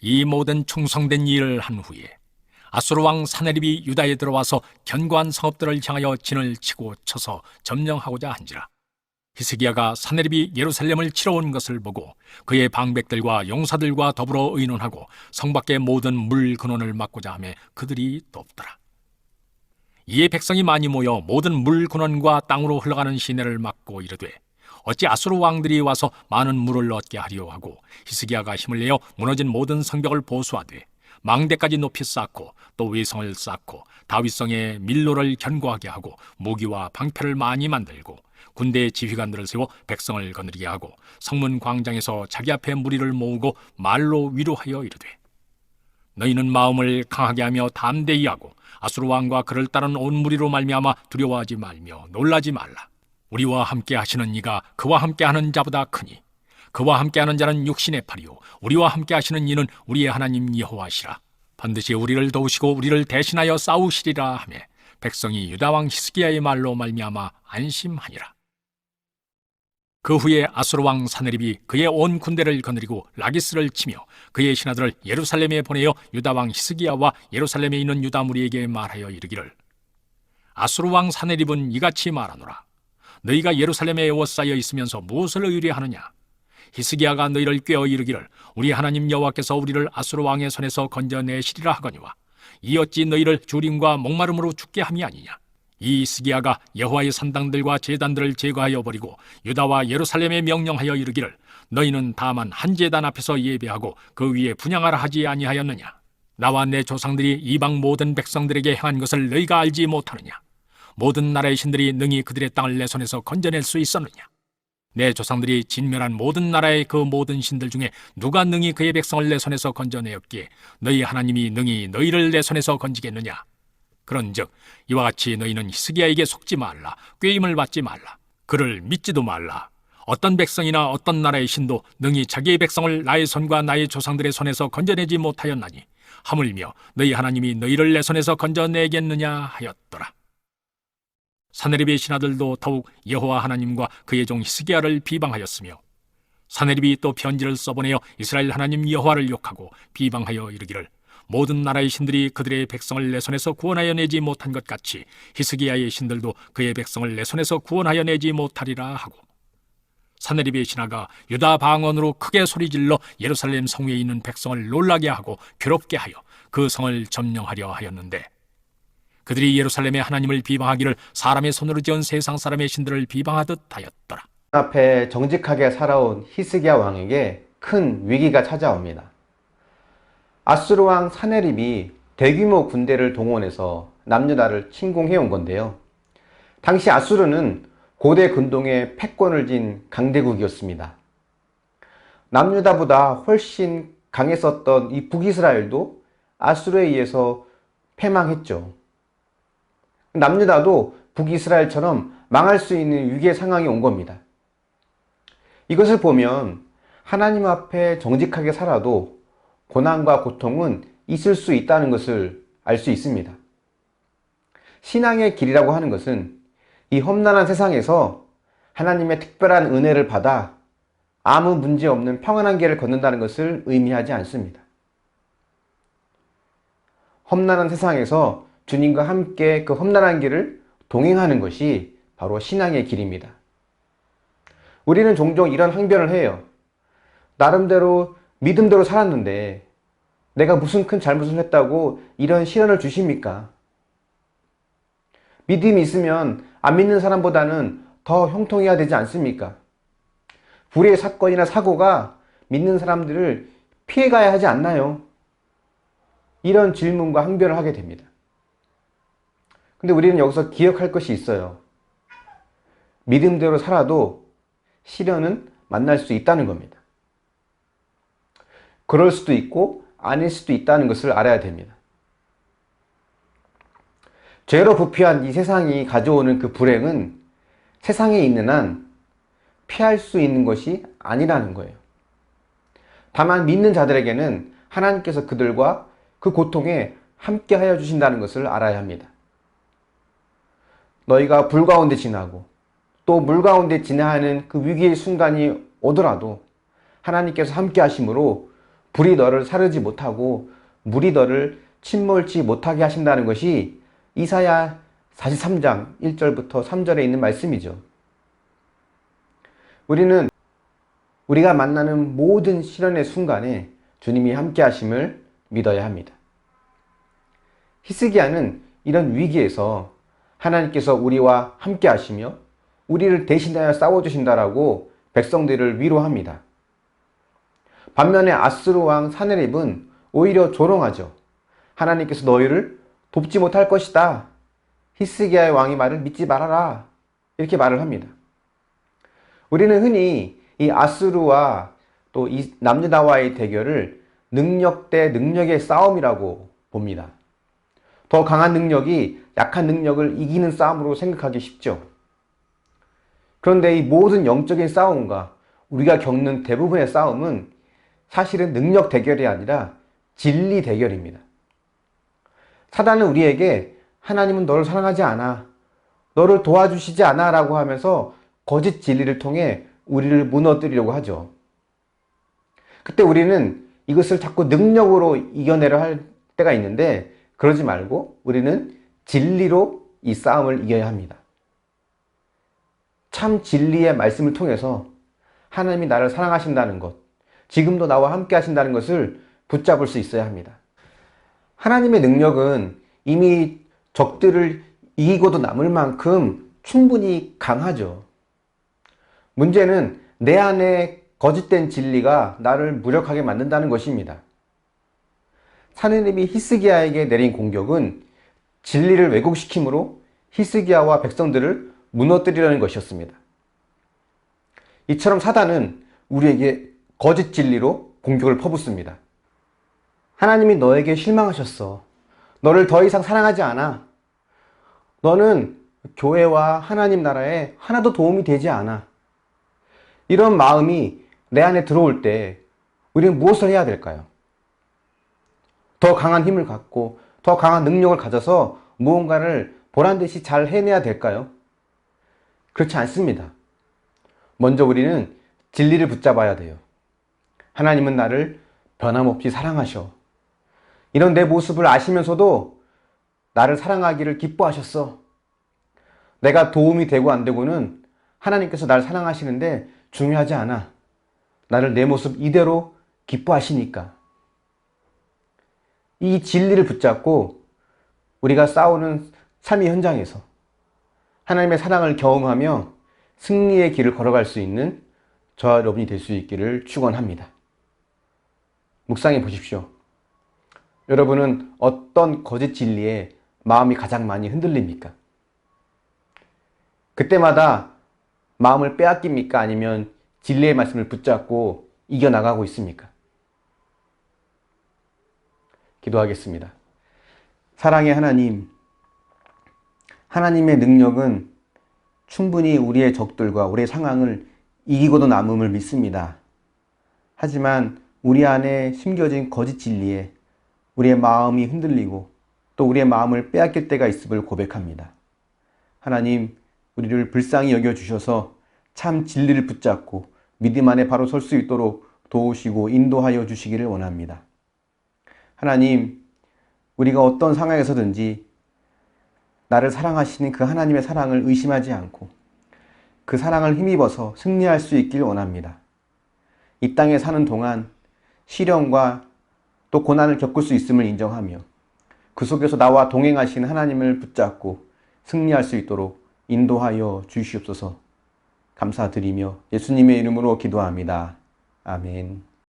이 모든 충성된 일을 한 후에 아수르 왕 사네립이 유다에 들어와서 견고한 성읍들을 향하여 진을 치고 쳐서 점령하고자 한지라. 히스기야가 사네립이 예루살렘을 치러 온 것을 보고 그의 방백들과 용사들과 더불어 의논하고 성 밖의 모든 물 근원을 막고자 하며 그들이 돕더라. 이에 백성이 많이 모여 모든 물 근원과 땅으로 흘러가는 시내를 막고 이르되 어찌 아수르 왕들이 와서 많은 물을 얻게 하리요 하고 히스기야가 힘을 내어 무너진 모든 성벽을 보수하되 망대까지 높이 쌓고 또 외성을 쌓고 다윗성에 밀로를 견고하게 하고 무기와 방패를 많이 만들고 군대의 지휘관들을 세워 백성을 거느리게 하고 성문 광장에서 자기 앞에 무리를 모으고 말로 위로하여 이르되 너희는 마음을 강하게 하며 담대히 하고 아수르 왕과 그를 따른 온 무리로 말미암아 두려워하지 말며 놀라지 말라. 우리와 함께 하시는 이가 그와 함께 하는 자보다 크니 그와 함께 하는 자는 육신의 팔이요 우리와 함께 하시는 이는 우리의 하나님 여호와시라. 반드시 우리를 도우시고 우리를 대신하여 싸우시리라 하며 백성이 유다 왕 히스기야의 말로 말미암아 안심하니라. 그 후에 아수르 왕 사네립이 그의 온 군대를 거느리고 라기스를 치며 그의 신하들을 예루살렘에 보내어 유다 왕 히스기야와 예루살렘에 있는 유다 무리에게 말하여 이르기를 아수르 왕 사네립은 이같이 말하노라. 너희가 예루살렘에 에워싸여 있으면서 무엇을 의뢰하느냐? 히스기야가 너희를 꾀어 이르기를 우리 하나님 여호와께서 우리를 아수르 왕의 손에서 건져내시리라 하거니와 이 어찌 너희를 주림과 목마름으로 죽게 함이 아니냐? 이 히스기야가 여호와의 산당들과 제단들을 제거하여 버리고 유다와 예루살렘에 명령하여 이르기를 너희는 다만 한 제단 앞에서 예배하고 그 위에 분향하라 하지 아니하였느냐? 나와 내 조상들이 이방 모든 백성들에게 행한 것을 너희가 알지 못하느냐? 모든 나라의 신들이 능히 그들의 땅을 내 손에서 건져낼 수 있었느냐? 내 조상들이 진멸한 모든 나라의 그 모든 신들 중에 누가 능히 그의 백성을 내 손에서 건져내었기에 너희 하나님이 능히 너희를 내 손에서 건지겠느냐? 그런즉 이와 같이 너희는 히스기야에게 속지 말라. 꾀임을 받지 말라. 그를 믿지도 말라. 어떤 백성이나 어떤 나라의 신도 능히 자기의 백성을 나의 손과 나의 조상들의 손에서 건져내지 못하였나니 하물며 너희 하나님이 너희를 내 손에서 건져내겠느냐 하였더라. 사네립의 신하들도 더욱 여호와 하나님과 그의 종 히스기야를 비방하였으며 사네립이 또 편지를 써보내어 이스라엘 하나님 여호와를 욕하고 비방하여 이르기를 모든 나라의 신들이 그들의 백성을 내 손에서 구원하여 내지 못한 것 같이 히스기야의 신들도 그의 백성을 내 손에서 구원하여 내지 못하리라 하고 사네립의 신하가 유다 방언으로 크게 소리질러 예루살렘 성위에 있는 백성을 놀라게 하고 괴롭게 하여 그 성을 점령하려 하였는데 그들이 예루살렘의 하나님을 비방하기를 사람의 손으로 지은 세상 사람의 신들을 비방하듯 하였더라. 앞에 정직하게 살아온 히스기야 왕에게 큰 위기가 찾아옵니다. 아수르 왕 사네립이 대규모 군대를 동원해서 남유다를 침공해온 건데요. 당시 아수르는 고대 근동의 패권을 쥔 강대국이었습니다. 남유다보다 훨씬 강했었던 이 북이스라엘도 아수르에 의해서 패망했죠. 남유다도 북이스라엘처럼 망할 수 있는 위기의 상황이 온 겁니다. 이것을 보면 하나님 앞에 정직하게 살아도 고난과 고통은 있을 수 있다는 것을 알 수 있습니다. 신앙의 길이라고 하는 것은 이 험난한 세상에서 하나님의 특별한 은혜를 받아 아무 문제 없는 평안한 길을 걷는다는 것을 의미하지 않습니다. 험난한 세상에서 주님과 함께 그 험난한 길을 동행하는 것이 바로 신앙의 길입니다. 우리는 종종 이런 항변을 해요. 나름대로 믿음대로 살았는데 내가 무슨 큰 잘못을 했다고 이런 시련을 주십니까? 믿음이 있으면 안 믿는 사람보다는 더 형통해야 되지 않습니까? 불의의 사건이나 사고가 믿는 사람들을 피해가야 하지 않나요? 이런 질문과 항변을 하게 됩니다. 근데 우리는 여기서 기억할 것이 있어요. 믿음대로 살아도 시련은 만날 수 있다는 겁니다. 그럴 수도 있고 아닐 수도 있다는 것을 알아야 됩니다. 죄로 부패한 이 세상이 가져오는 그 불행은 세상에 있는 한 피할 수 있는 것이 아니라는 거예요. 다만 믿는 자들에게는 하나님께서 그들과 그 고통에 함께 하여 주신다는 것을 알아야 합니다. 너희가 불 가운데 지나고 또 물 가운데 지나는 그 위기의 순간이 오더라도 하나님께서 함께 하심으로 불이 너를 사르지 못하고 물이 너를 침몰치 못하게 하신다는 것이 이사야 43장 1절부터 3절에 있는 말씀이죠. 우리는 우리가 만나는 모든 시련의 순간에 주님이 함께 하심을 믿어야 합니다. 히스기야는 이런 위기에서 하나님께서 우리와 함께 하시며 우리를 대신하여 싸워주신다라고 백성들을 위로합니다. 반면에 아수르 왕 사네립은 오히려 조롱하죠. 하나님께서 너희를 돕지 못할 것이다. 히스기야의 왕의 말을 믿지 말아라. 이렇게 말을 합니다. 우리는 흔히 이 아수르와 또 이 남유다와의 대결을 능력 대 능력의 싸움이라고 봅니다. 더 강한 능력이 약한 능력을 이기는 싸움으로 생각하기 쉽죠. 그런데 이 모든 영적인 싸움과 우리가 겪는 대부분의 싸움은 사실은 능력 대결이 아니라 진리 대결입니다. 사단은 우리에게 하나님은 너를 사랑하지 않아, 너를 도와주시지 않아 라고 하면서 거짓 진리를 통해 우리를 무너뜨리려고 하죠. 그때 우리는 이것을 자꾸 능력으로 이겨내려 할 때가 있는데 그러지 말고 우리는 진리로 이 싸움을 이겨야 합니다. 참 진리의 말씀을 통해서 하나님이 나를 사랑하신다는 것, 지금도 나와 함께 하신다는 것을 붙잡을 수 있어야 합니다. 하나님의 능력은 이미 적들을 이기고도 남을 만큼 충분히 강하죠. 문제는 내 안에 거짓된 진리가 나를 무력하게 만든다는 것입니다. 사느님이 히스기야에게 내린 공격은 진리를 왜곡시킴으로 히스기야와 백성들을 무너뜨리려는 것이었습니다. 이처럼 사단은 우리에게 거짓 진리로 공격을 퍼붓습니다. 하나님이 너에게 실망하셨어. 너를 더 이상 사랑하지 않아. 너는 교회와 하나님 나라에 하나도 도움이 되지 않아. 이런 마음이 내 안에 들어올 때 우리는 무엇을 해야 될까요? 더 강한 힘을 갖고 더 강한 능력을 가져서 무언가를 보란듯이 잘 해내야 될까요? 그렇지 않습니다. 먼저 우리는 진리를 붙잡아야 돼요. 하나님은 나를 변함없이 사랑하셔. 이런 내 모습을 아시면서도 나를 사랑하기를 기뻐하셨어. 내가 도움이 되고 안 되고는 하나님께서 나를 사랑하시는데 중요하지 않아. 나를 내 모습 이대로 기뻐하시니까. 이 진리를 붙잡고 우리가 싸우는 삶의 현장에서 하나님의 사랑을 경험하며 승리의 길을 걸어갈 수 있는 저와 여러분이 될 수 있기를 축원합니다. 묵상해 보십시오. 여러분은 어떤 거짓 진리에 마음이 가장 많이 흔들립니까? 그때마다 마음을 빼앗깁니까? 아니면 진리의 말씀을 붙잡고 이겨나가고 있습니까? 기도하겠습니다. 사랑의 하나님, 하나님의 능력은 충분히 우리의 적들과 우리의 상황을 이기고도 남음을 믿습니다. 하지만 우리 안에 심겨진 거짓 진리에 우리의 마음이 흔들리고 또 우리의 마음을 빼앗길 때가 있음을 고백합니다. 하나님, 우리를 불쌍히 여겨주셔서 참 진리를 붙잡고 믿음 안에 바로 설 수 있도록 도우시고 인도하여 주시기를 원합니다. 하나님, 우리가 어떤 상황에서든지 나를 사랑하시는 그 하나님의 사랑을 의심하지 않고 그 사랑을 힘입어서 승리할 수 있길 원합니다. 이 땅에 사는 동안 시련과 또 고난을 겪을 수 있음을 인정하며 그 속에서 나와 동행하신 하나님을 붙잡고 승리할 수 있도록 인도하여 주시옵소서. 감사드리며 예수님의 이름으로 기도합니다. 아멘.